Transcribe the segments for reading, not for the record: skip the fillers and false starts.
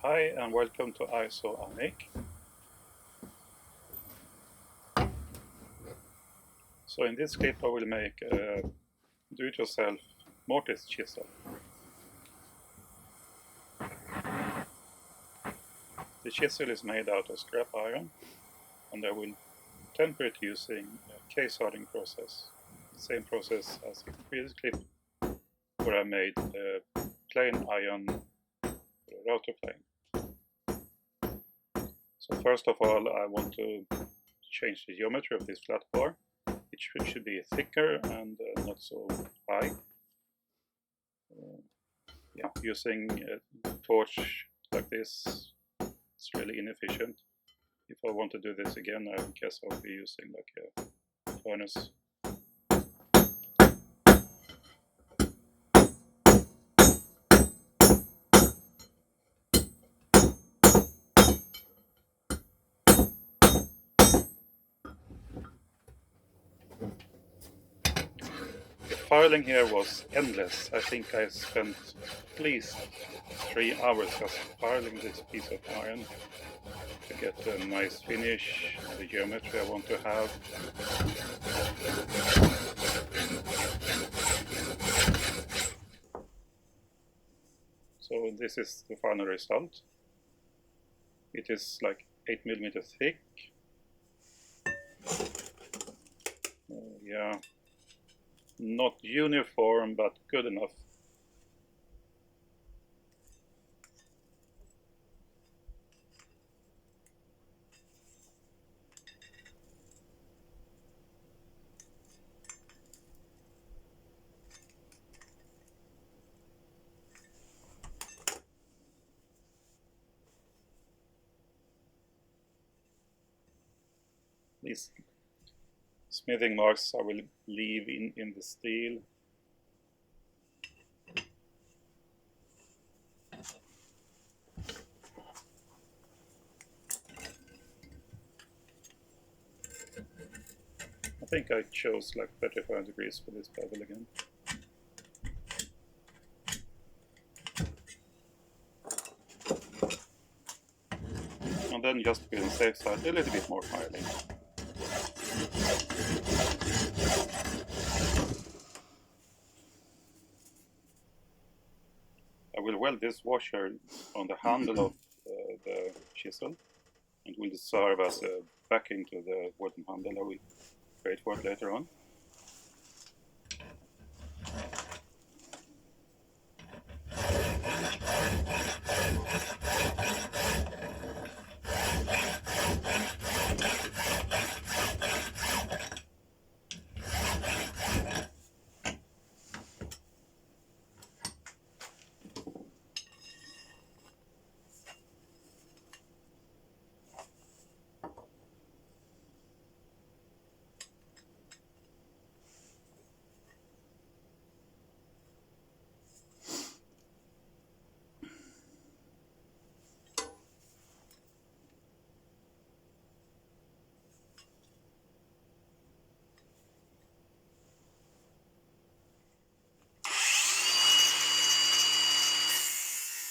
Hi and welcome to ISO and Make. So in this clip I will make a do-it-yourself mortise chisel. The chisel is made out of scrap iron and I will temper it using a case hardening process. Same process as in the previous clip where I made a plain iron router plane. So first of all I want to change the geometry of this flat bar. It should be thicker and not so high. Using a torch like this, it's really inefficient. If I want to do this again, I guess I'll be using like a furnace. The filing here was endless. I think I spent at least 3 hours just filing this piece of iron to get a nice finish, the geometry I want to have. So this is the final result. It is like 8mm thick. Yeah, not uniform but good enough. These smithing marks I will leave in the steel. I think I chose like 35 degrees for this bevel again. And then just to be on the safe side, a little bit more filing. I will weld this washer on the handle of the chisel and will serve as a backing to the wooden handle. I will create for it later on.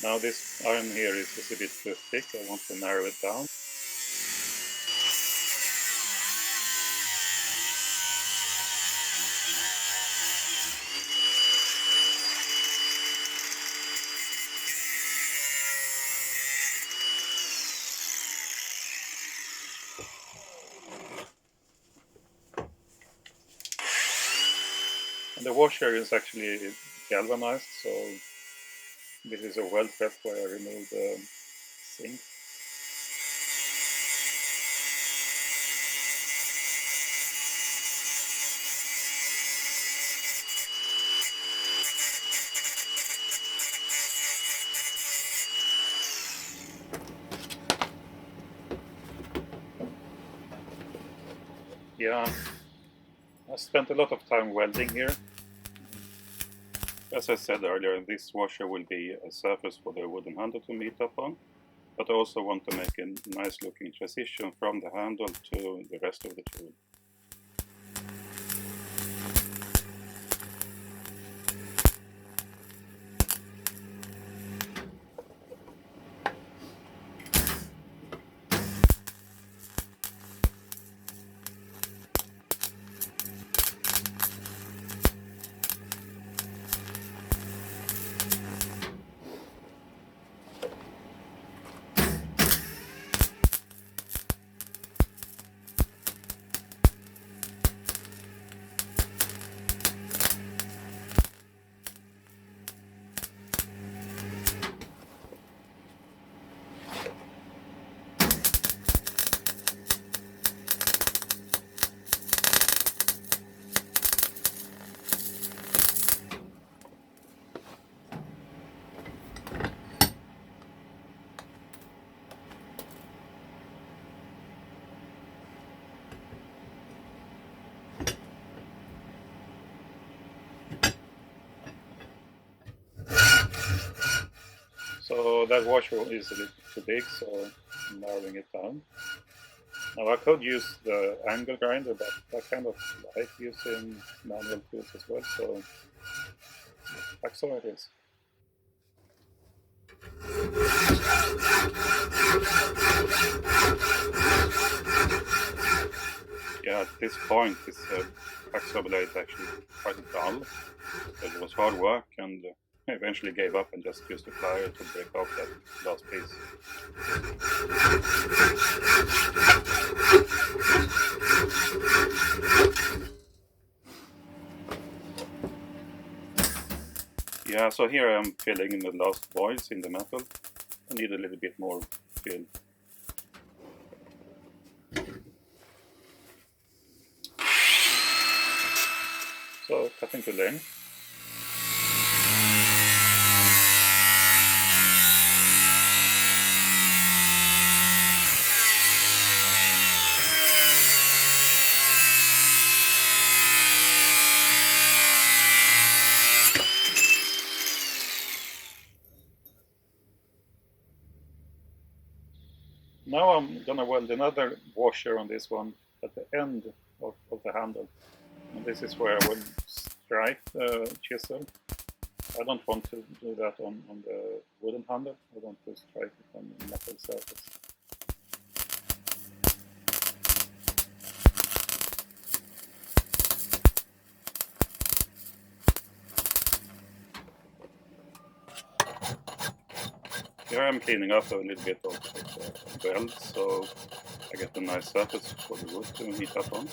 Now this iron here is a bit too thick, I want to narrow it down. And the washer is actually galvanized, so this is a weld prep where I remove the zinc. Yeah, I spent a lot of time welding here. As I said earlier, this washer will be a surface for the wooden handle to meet up on, but I also want to make a nice looking transition from the handle to the rest of the tool. So that washer is a little too big, so I'm narrowing it down. Now I could use the angle grinder, but I kind of like using manual tools as well, so hacksaw it is. Yeah, at this point this hacksaw blade is actually quite dull. It was hard work, and I eventually gave up and just used a plier to break off that last piece. Yeah, so here I am filling in the last voids in the metal. I need a little bit more fill. So cutting to length. Now I'm gonna weld another washer on this one at the end of the handle. And this is where I will strike the chisel. I don't want to do that on the wooden handle. I want to strike it on the metal surface. Here I'm cleaning up a little bit of the weld, so I get a nice surface for the wood to heat up on.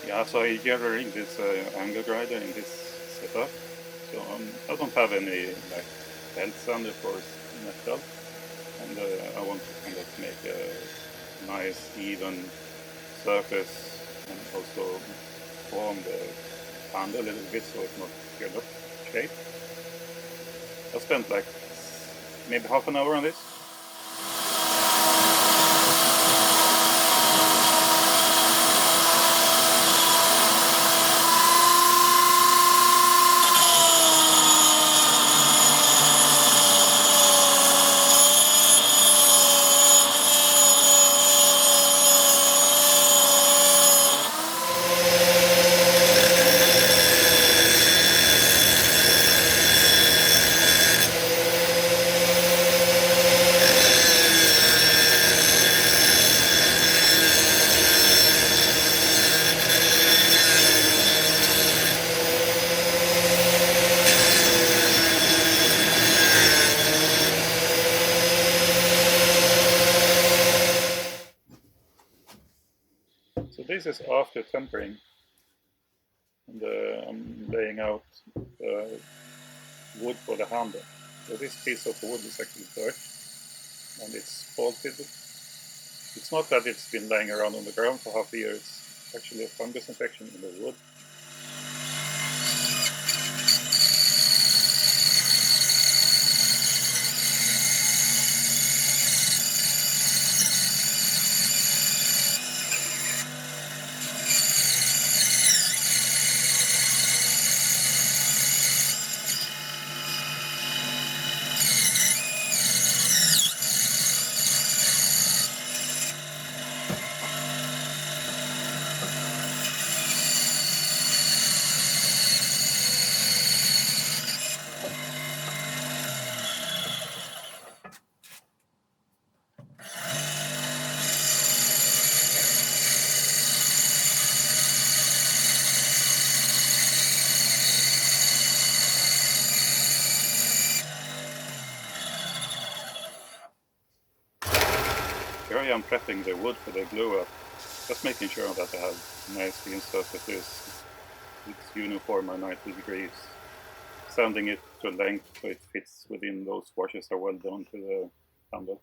Yeah, so I gathering this angle grinder in this setup. So I don't have any like belt sander for metal, and I want to kind of make a nice even surface and also form the handle a little bit so it's not screwed up shape. I spent like maybe half an hour on this. So this is after tempering, and I'm laying out the wood for the handle. So this piece of wood is actually dirt, and it's bolted. It's not that it's been lying around on the ground for half a year, it's actually a fungus infection in the wood. I am prepping the wood for the glue up, just making sure that I have nice clean surfaces, it's uniform at 90 degrees, sanding it to length so it fits within those washes are well done to the handle.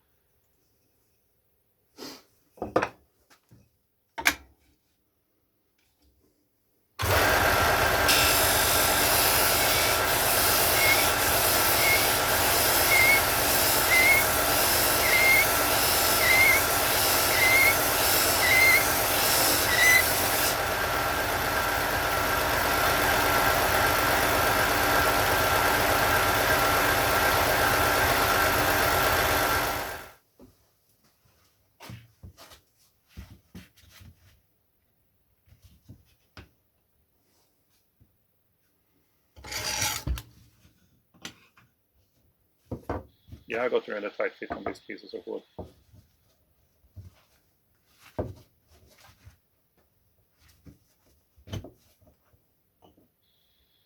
Yeah, I got a really tight fit on these pieces of wood.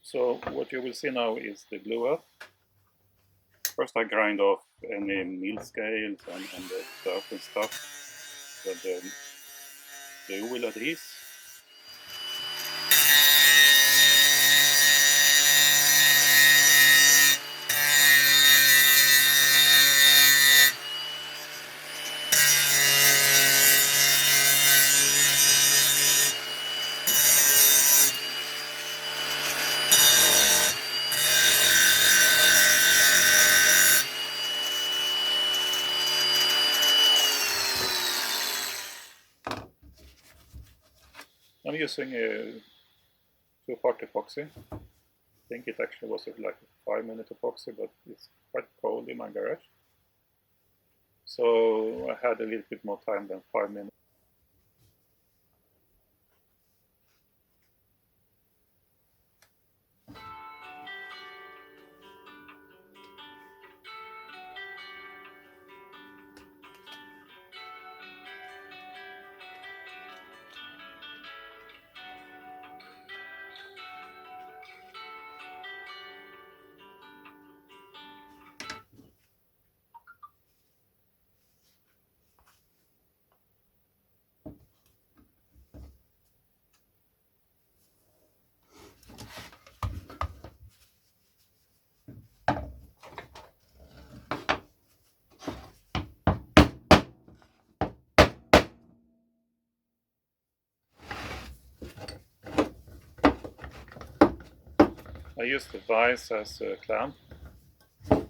So what you will see now is the glue up. First I grind off any mill scales and the dirt and stuff that the glue will adhere. I'm using a 2-part epoxy. I think it actually was like a 5-minute epoxy, but it's quite cold in my garage. So I had a little bit more time than 5 minutes. I use the vise as a clamp. A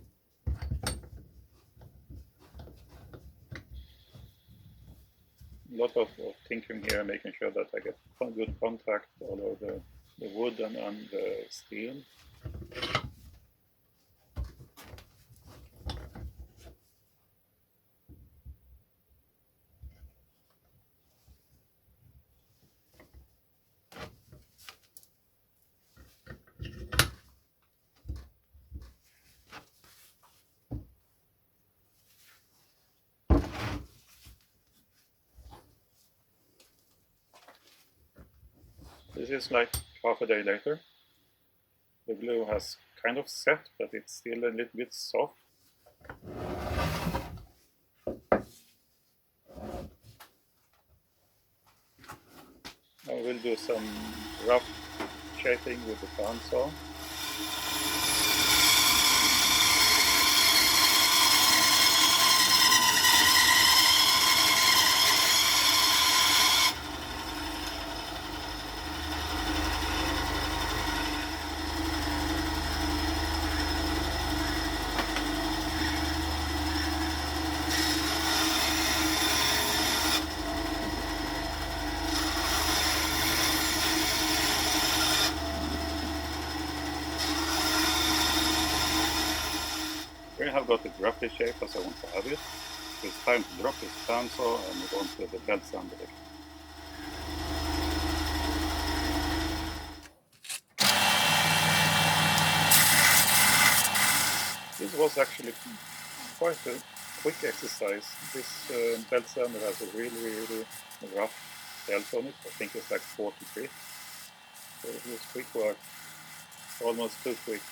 lot of tinkering here, making sure that I get good contact all over the wood and the steel. This is like half a day later. The glue has kind of set, but it's still a little bit soft. I will do some rough shaping with the bandsaw. Here I have got it roughly shaped as I want to have it. So it's time to drop this bandsaw and move on to the belt sander. This was actually quite a quick exercise. This belt sander has a really rough belt on it. I think it's like 40 grit. So it was quick work, almost too quick.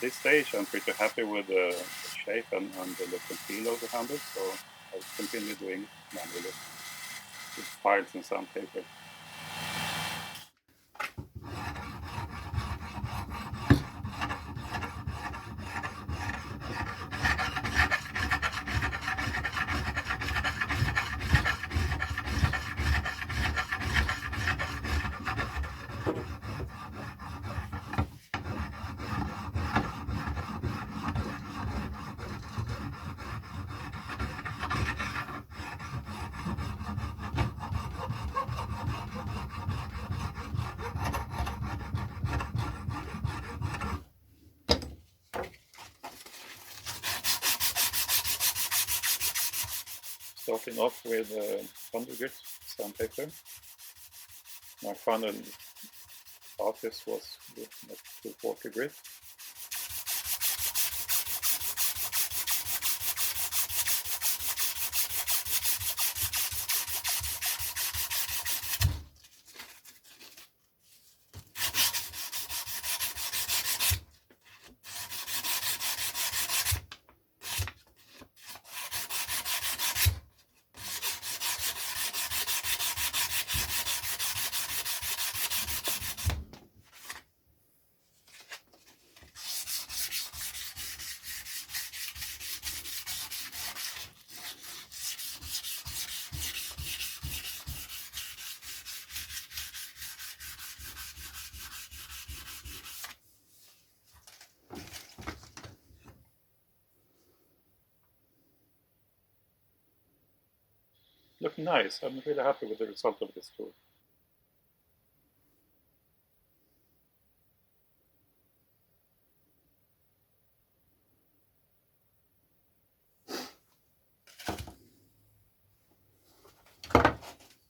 this stage I'm pretty happy with the shape and the look and feel of the handle, so I'll continue doing it manually with files and sandpaper. Starting off with 100 grit sandpaper. My final artist was with 240 grit. Looking nice. I'm really happy with the result of this tool.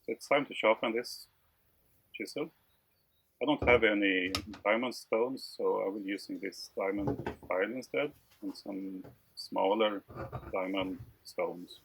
It's time to sharpen this chisel. I don't have any diamond stones, so I will be using this diamond file instead and some smaller diamond stones.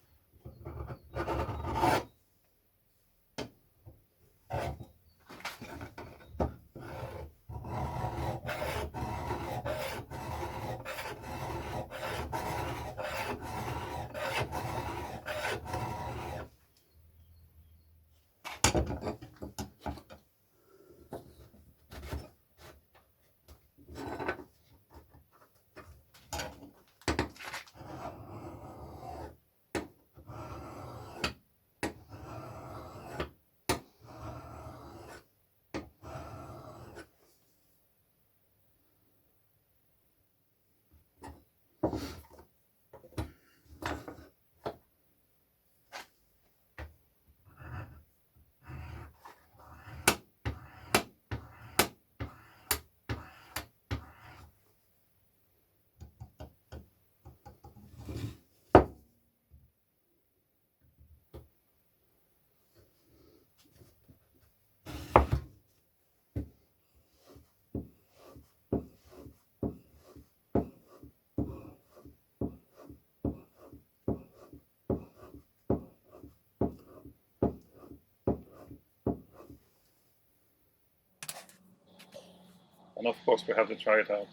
And of course we have to try it out.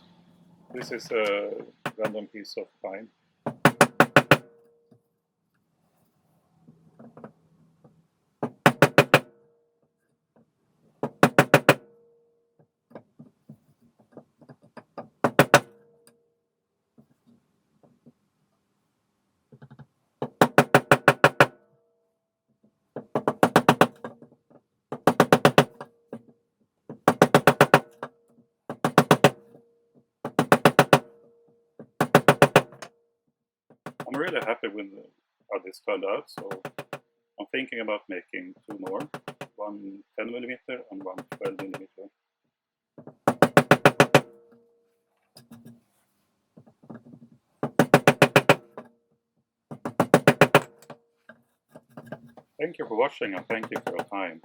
This is a random piece of pine. I'm really happy with how this turned out, so I'm thinking about making two more, one 10mm and one 12mm. Thank you for watching and thank you for your time.